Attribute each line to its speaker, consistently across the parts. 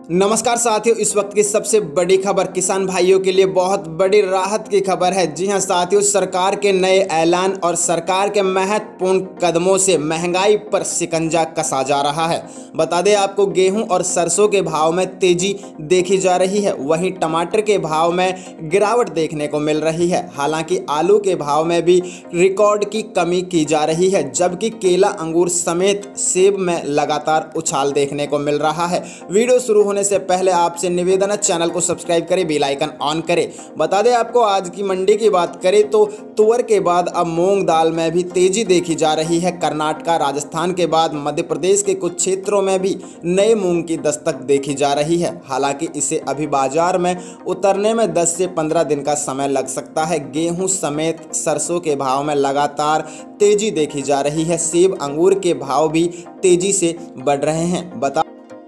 Speaker 1: नमस्कार साथियों, इस वक्त की सबसे बड़ी खबर किसान भाइयों के लिए बहुत बड़ी राहत की खबर है। जी हां साथियों, सरकार के नए ऐलान और सरकार के महत्वपूर्ण कदमों से महंगाई पर शिकंजा कसा जा रहा है। बता दें आपको, गेहूं और सरसों के भाव में तेजी देखी जा रही है, वहीं टमाटर के भाव में गिरावट देखने को मिल रही है। हालांकि आलू के भाव में भी रिकॉर्ड की कमी की जा रही है, जबकि केला, अंगूर समेत सेब में लगातार उछाल देखने को मिल रहा है। वीडियो शुरू होने से पहले आपसे निवेदन है, चैनल को सब्सक्राइब करें, बेल आइकन ऑन करें। बता दें आपको, आज की मंडी की बात करें तो तुअर के बाद अब मूंग दाल में भी तेजी देखी जा रही है। कर्नाटक, राजस्थान के बाद मध्य प्रदेश के कुछ क्षेत्रों में भी नए मूंग की दस्तक देखी जा रही है। हालांकि इसे अभी बाजार में उतरने में 10 से 15 दिन का समय लग सकता है। गेहूं समेत सरसों के भाव में लगातार तेजी देखी जा रही है। सेब, अंगूर के भाव भी तेजी से बढ़ रहे हैं।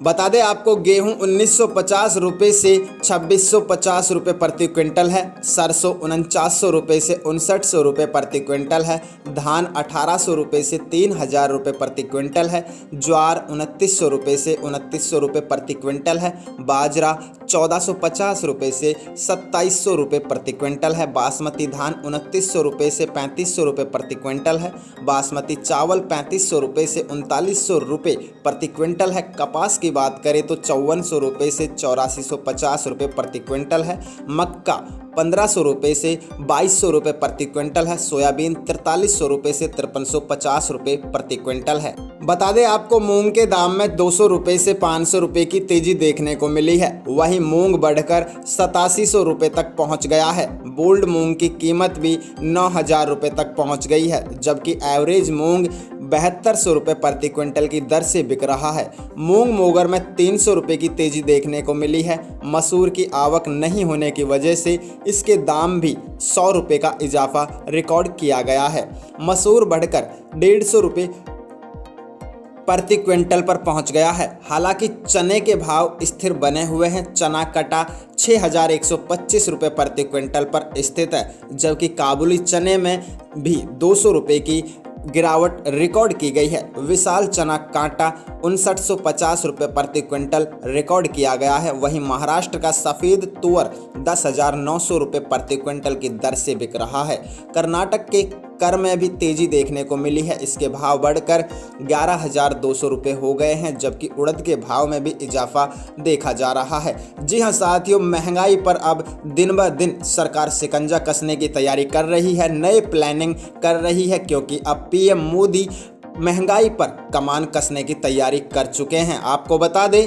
Speaker 1: बता दें आपको, गेहूं 1950 रुपये से 2650 रुपये प्रति क्विंटल है। सरसों 4900 रुपये से 5900 रुपये प्रति क्विंटल है। धान 1800 रुपये से 3000 रुपये प्रति क्विंटल है। ज्वार 2900 रुपये से 2900 रुपये प्रति क्विंटल है। बाजरा 1450 रुपये से 2700 रुपये प्रति क्विंटल है। बासमती धान 2900 रुपये से 3500 रुपये प्रति क्विंटल है। बासमती चावल 3500 रुपये से 3900 रुपये प्रति क्विंटल है। कपास की बात करें तो 5400 रुपये से 8450 रुपये प्रति क्विंटल है। मक्का 1500 रुपये से 2200 रुपये प्रति क्विंटल है। सोयाबीन 4300 रुपये से 5350 रुपये प्रति क्विंटल है। बता दें आपको, मूंग के दाम में 200 रुपये से 500 रुपये की तेजी देखने को मिली है। वहीं मूंग बढ़कर 8700 रुपये तक पहुंच गया है। बोल्ड मूंग की कीमत भी 9000 रुपये तक पहुंच गई है, जबकि एवरेज मूंग 7200 रुपये प्रति क्विंटल की दर से बिक रहा है। मूंग मोगर में 300 रुपये की तेजी देखने को मिली है। मसूर की आवक नहीं होने की वजह से इसके दाम भी 100 रुपये का इजाफा रिकॉर्ड किया गया है। मसूर बढ़कर 150 रुपये प्रति क्विंटल पर पहुंच गया है। हालांकि चने के भाव स्थिर बने हुए हैं। चना कटा 6125 रुपये प्रति क्विंटल पर स्थित है, जबकि काबुली चने में भी 200 रुपये की गिरावट रिकॉर्ड की गई है। विशाल चना कांटा 5950 रुपये प्रति क्विंटल रिकॉर्ड किया गया है। वहीं महाराष्ट्र का सफ़ेद तुअर 10,900 रुपये प्रति क्विंटल की दर से बिक रहा है। कर्नाटक के कर में भी तेजी देखने को मिली है। इसके भाव बढ़कर 11,200 रुपये हो गए हैं, जबकि उड़द के भाव में भी इजाफा देखा जा रहा है। जी हां साथियों, महंगाई पर अब दिन ब दिन सरकार शिकंजा कसने की तैयारी कर रही है, नए प्लानिंग कर रही है, क्योंकि अब पीएम मोदी महंगाई पर कमान कसने की तैयारी कर चुके हैं। आपको बता दें,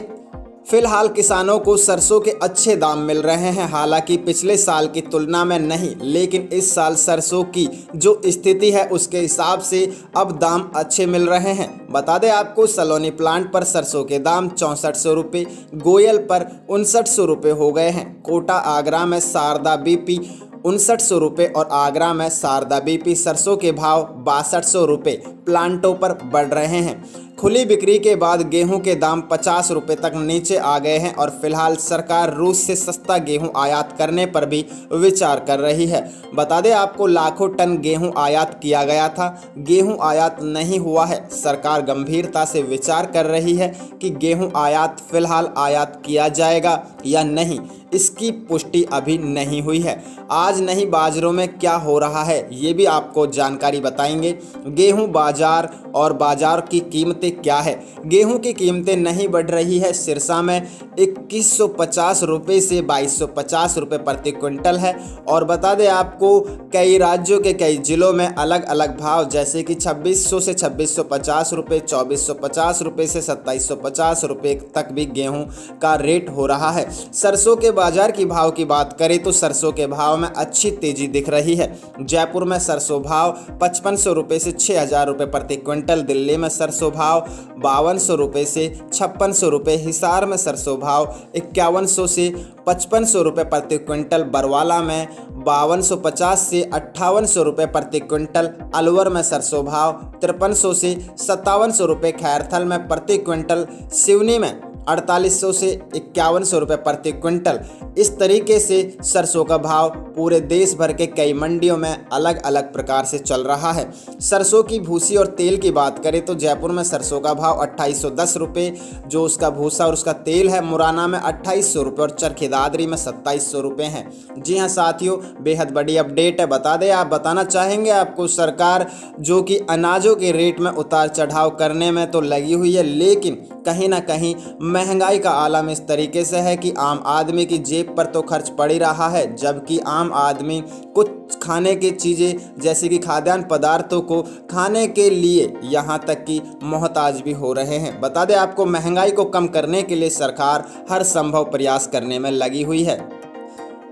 Speaker 1: फिलहाल किसानों को सरसों के अच्छे दाम मिल रहे हैं। हालांकि पिछले साल की तुलना में नहीं, लेकिन इस साल सरसों की जो स्थिति है उसके हिसाब से अब दाम अच्छे मिल रहे हैं। बता दें आपको, सलोनी प्लांट पर सरसों के दाम 6400 रुपये, गोयल पर 5900 रुपये हो गए हैं। कोटा आगरा में शारदा बीपी 5900 रुपये और आगरा में शारदा बीपी सरसों के भाव 6200 रुपये प्लांटों पर बढ़ रहे हैं। खुली बिक्री के बाद गेहूं के दाम 50 रुपये तक नीचे आ गए हैं और फिलहाल सरकार रूस से सस्ता गेहूं आयात करने पर भी विचार कर रही है। बता दें आपको, लाखों टन गेहूं आयात किया गया था, गेहूं आयात नहीं हुआ है। सरकार गंभीरता से विचार कर रही है कि गेहूं आयात फिलहाल आयात किया जाएगा या नहीं, इसकी पुष्टि अभी नहीं हुई है। आज नहीं बाजारों में क्या हो रहा है, ये भी आपको जानकारी बताएंगे। गेहूं बाजार और बाजार की कीमतें क्या है। गेहूं की कीमतें नहीं बढ़ रही है। सिरसा में 2150 रुपये से 2250 रुपये प्रति क्विंटल है। और बता दें आपको, कई राज्यों के कई जिलों में अलग अलग भाव, जैसे कि 2600 से 2650 रुपये, 2450 रुपये से 2750 रुपये तक भी गेहूं का रेट हो रहा है। सरसों के बाजार की भाव की बात करें तो सरसों के भाव में अच्छी तेजी दिख रही है। जयपुर में सरसों भाव 5500 रुपये से 6000 रुपये प्रति क्विंटल। दिल्ली में सरसों भाव 5200 रुपये से 5600 रुपये। हिसार में सरसों भाव 5100 से 5500 रुपये प्रति क्विंटल। बरवाला में 5250 से 5800 रुपये प्रति क्विंटल। अलवर में सरसों भाव 5300 से 5700 रुपये खैरथल में प्रति क्विंटल। सिवनी में 4800 से 5100 रुपये प्रति क्विंटल। इस तरीके से सरसों का भाव पूरे देश भर के कई मंडियों में अलग अलग प्रकार से चल रहा है। सरसों की भूसी और तेल की बात करें तो जयपुर में सरसों का भाव 2810 रुपये जो उसका भूसा और उसका तेल है, मुरैना में 2800 रुपये और चरखी दादरी में 2700 रुपये हैं। जी हाँ साथियों, बेहद बड़ी अपडेट है। बता दें, आप बताना चाहेंगे आपको सरकार जो कि अनाजों के रेट में उतार चढ़ाव करने में तो लगी हुई है, लेकिन कहीं ना कहीं महंगाई का आलम इस तरीके से है कि आम आदमी की जेब पर तो खर्च पड़ ही रहा है, जबकि आम आदमी कुछ खाने की चीज़ें जैसे कि खाद्यान्न पदार्थों को खाने के लिए यहाँ तक कि मोहताज भी हो रहे हैं। बता दें आपको, महंगाई को कम करने के लिए सरकार हर संभव प्रयास करने में लगी हुई है।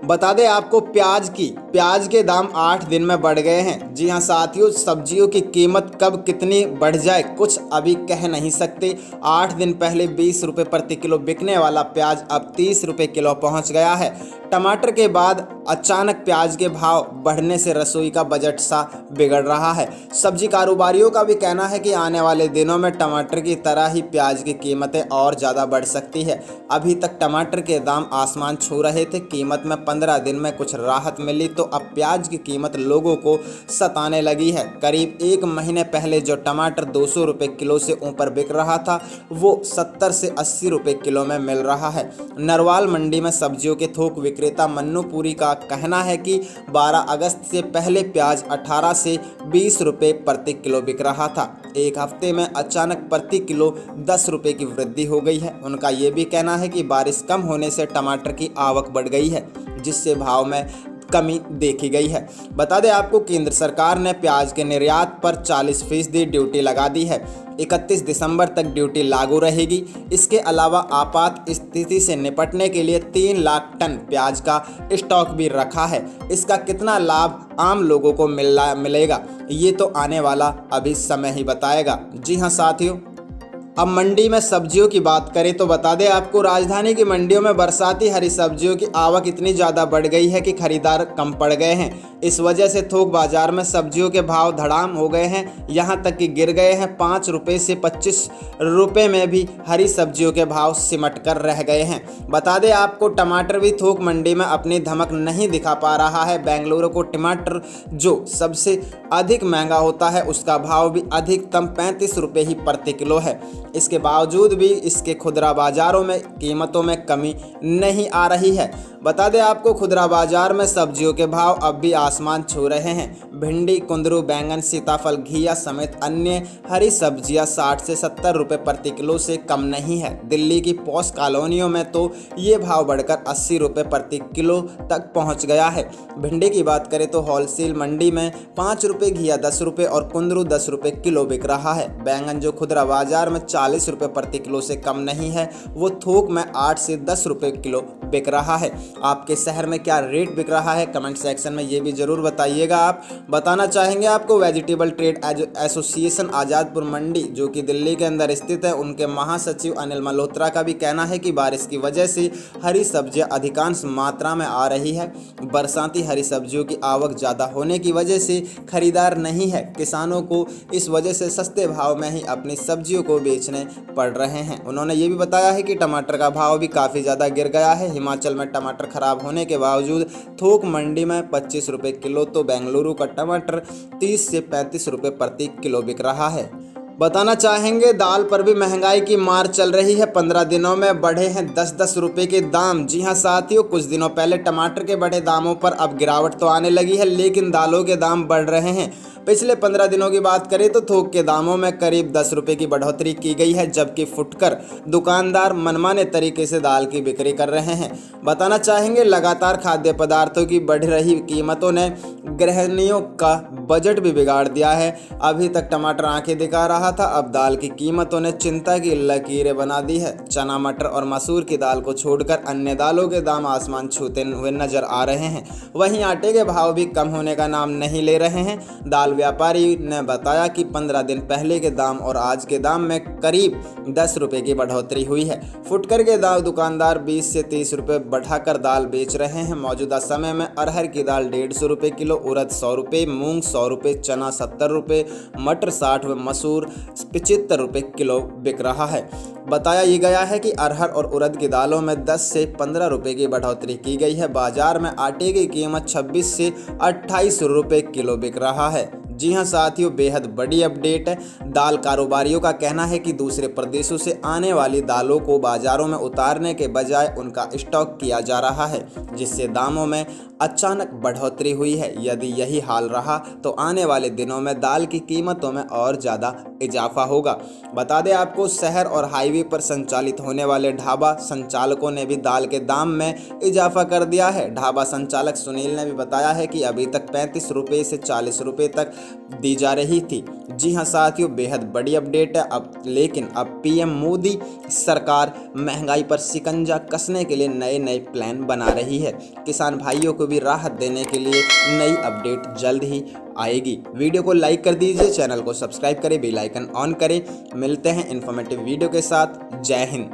Speaker 1: बता दें आपको, प्याज के दाम 8 दिन में बढ़ गए हैं। जी हाँ साथियों, सब्जियों की कीमत कब कितनी बढ़ जाए कुछ अभी कह नहीं सकते। 8 दिन पहले 20 रुपये प्रति किलो बिकने वाला प्याज अब 30 रुपये किलो पहुंच गया है। टमाटर के बाद अचानक प्याज के भाव बढ़ने से रसोई का बजट सा बिगड़ रहा है। सब्जी कारोबारियों का भी कहना है कि आने वाले दिनों में टमाटर की तरह ही प्याज की कीमतें और ज़्यादा बढ़ सकती है। अभी तक टमाटर के दाम आसमान छू रहे थे, कीमत में 15 दिन में कुछ राहत मिली तो अब प्याज की कीमत लोगों को सताने लगी है। करीब 1 महीने पहले जो टमाटर 200 रुपये किलो से ऊपर बिक रहा था वो 70 से 80 रुपये किलो में मिल रहा है। नरवाल मंडी में सब्जियों के थोक विक्रेता मन्नूपुरी का कहना है कि 12 अगस्त से पहले प्याज 18 से 20 रुपये प्रति किलो बिक रहा था। एक हफ्ते में अचानक प्रति किलो 10 रुपये की वृद्धि हो गई है। उनका ये भी कहना है कि बारिश कम होने से टमाटर की आवक बढ़ गई है, जिससे भाव में कमी देखी गई है। बता दें आपको, केंद्र सरकार ने प्याज के निर्यात पर 40% ड्यूटी लगा दी है। 31 दिसंबर तक ड्यूटी लागू रहेगी। इसके अलावा आपात स्थिति से निपटने के लिए 3 लाख टन प्याज का स्टॉक भी रखा है। इसका कितना लाभ आम लोगों को मिलेगा ये तो आने वाला अभी समय ही बताएगा। जी हाँ साथियों, अब मंडी में सब्जियों की बात करें तो बता दें आपको, राजधानी की मंडियों में बरसाती हरी सब्जियों की आवक इतनी ज़्यादा बढ़ गई है कि खरीदार कम पड़ गए हैं। इस वजह से थोक बाजार में सब्जियों के भाव धड़ाम हो गए हैं, यहाँ तक कि गिर गए हैं। 5 रुपये से 25 रुपये में भी हरी सब्जियों के भाव सिमट कर रह गए हैं। बता दें आपको, टमाटर भी थोक मंडी में अपनी धमक नहीं दिखा पा रहा है। बेंगलुरु को टमाटर जो सबसे अधिक महंगा होता है उसका भाव भी अधिकतम 35 रुपये ही प्रति किलो है। इसके बावजूद भी इसके खुदरा बाजारों में कीमतों में कमी नहीं आ रही है। बता दें आपको, खुदरा बाजार में सब्जियों के भाव अब भी आसमान छू रहे हैं। भिंडी, कुंदरू, बैंगन, सीताफल, घिया समेत अन्य हरी सब्जियां 60 से 70 रुपये प्रति किलो से कम नहीं है। दिल्ली की पॉश कॉलोनियों में तो ये भाव बढ़कर 80 रुपये प्रति किलो तक पहुंच गया है। भिंडी की बात करें तो होलसेल मंडी में 5 रुपये, घिया 10 रुपये और कुंदरू 10 रुपये किलो बिक रहा है। बैंगन जो खुदरा बाजार में 40 रुपये प्रति किलो से कम नहीं है, वो थोक में 8 से 10 रुपये किलो बिक रहा है। आपके शहर में क्या रेट बिक रहा है कमेंट सेक्शन में ये भी ज़रूर बताइएगा। आप बताना चाहेंगे आपको, वेजिटेबल ट्रेड एसोसिएशन आज़ादपुर मंडी जो कि दिल्ली के अंदर स्थित है, उनके महासचिव अनिल मल्होत्रा का भी कहना है कि बारिश की वजह से हरी सब्जियां अधिकांश मात्रा में आ रही है। बरसाती हरी सब्जियों की आवक ज़्यादा होने की वजह से खरीदार नहीं है। किसानों को इस वजह से सस्ते भाव में ही अपनी सब्जियों को बेचने पड़ रहे हैं। उन्होंने ये भी बताया है कि टमाटर का भाव भी काफ़ी ज़्यादा गिर गया है। हिमाचल में टमाटर खराब होने के बावजूद थोक मंडी में 25 रुपये किलो तो बेंगलुरु का टमाटर 30 से 35 रुपये प्रति किलो बिक रहा है। बताना चाहेंगे, दाल पर भी महंगाई की मार चल रही है। 15 दिनों में बढ़े हैं 10-10 रुपये के दाम। जी हाँ साथियों, कुछ दिनों पहले टमाटर के बढ़े दामों पर अब गिरावट तो आने लगी है, लेकिन दालों के दाम बढ़ रहे हैं। पिछले 15 दिनों की बात करें तो थोक के दामों में करीब 10 रुपये की बढ़ोतरी की गई है, जबकि फुटकर दुकानदार मनमाने तरीके से दाल की बिक्री कर रहे हैं। बताना चाहेंगे, लगातार खाद्य पदार्थों की बढ़ रही कीमतों ने गृहिणियों का बजट भी बिगाड़ दिया है। अभी तक टमाटर आंखें दिखा रहा था, अब दाल की कीमतों ने चिंता की लकीरें बना दी है। चना, मटर और मसूर की दाल को छोड़कर अन्य दालों के दाम आसमान छूते हुए नजर आ रहे हैं। वहीं आटे के भाव भी कम होने का नाम नहीं ले रहे हैं। दाल व्यापारी ने बताया कि 15 दिन पहले के दाम और आज के दाम में करीब 10 रुपये की बढ़ोतरी हुई है। फुटकर के दुकानदार 20 से 30 रुपये बढ़ाकर दाल बेच रहे हैं। मौजूदा समय में अरहर की दाल 150 रुपये किलो, उड़द 100 रुपये, मूंग 100 रुपये, चना 70 रुपये, मटर 60 व मसूर 75 रुपये किलो बिक रहा है। बताया ये गया है कि अरहर और उड़द की दालों में 10 से 15 रुपये की बढ़ोतरी की गई है। बाजार में आटे की कीमत 26 से 28 रुपये किलो बिक रहा है। जी हां साथियों, बेहद बड़ी अपडेट है। दाल कारोबारियों का कहना है कि दूसरे प्रदेशों से आने वाली दालों को बाजारों में उतारने के बजाय उनका स्टॉक किया जा रहा है, जिससे दामों में अचानक बढ़ोतरी हुई है। यदि यही हाल रहा तो आने वाले दिनों में दाल की कीमतों में और ज़्यादा इजाफा होगा। बता दें आपको, शहर और हाईवे पर संचालित होने वाले ढाबा संचालकों ने भी दाल के दाम में इजाफा कर दिया है। ढाबा संचालक सुनील ने भी बताया है कि अभी तक 35 रुपये से 40 रुपये तक दी जा रही थी। जी हां साथियों, बेहद बड़ी अपडेट है। लेकिन अब पीएम मोदी सरकार महंगाई पर शिकंजा कसने के लिए नए प्लान बना रही है। किसान भाइयों को भी राहत देने के लिए नई अपडेट जल्द ही आएगी। वीडियो को लाइक कर दीजिए, चैनल को सब्सक्राइब करें, बेल आइकन ऑन करें। मिलते हैं इन्फॉर्मेटिव वीडियो के साथ। जय हिंद।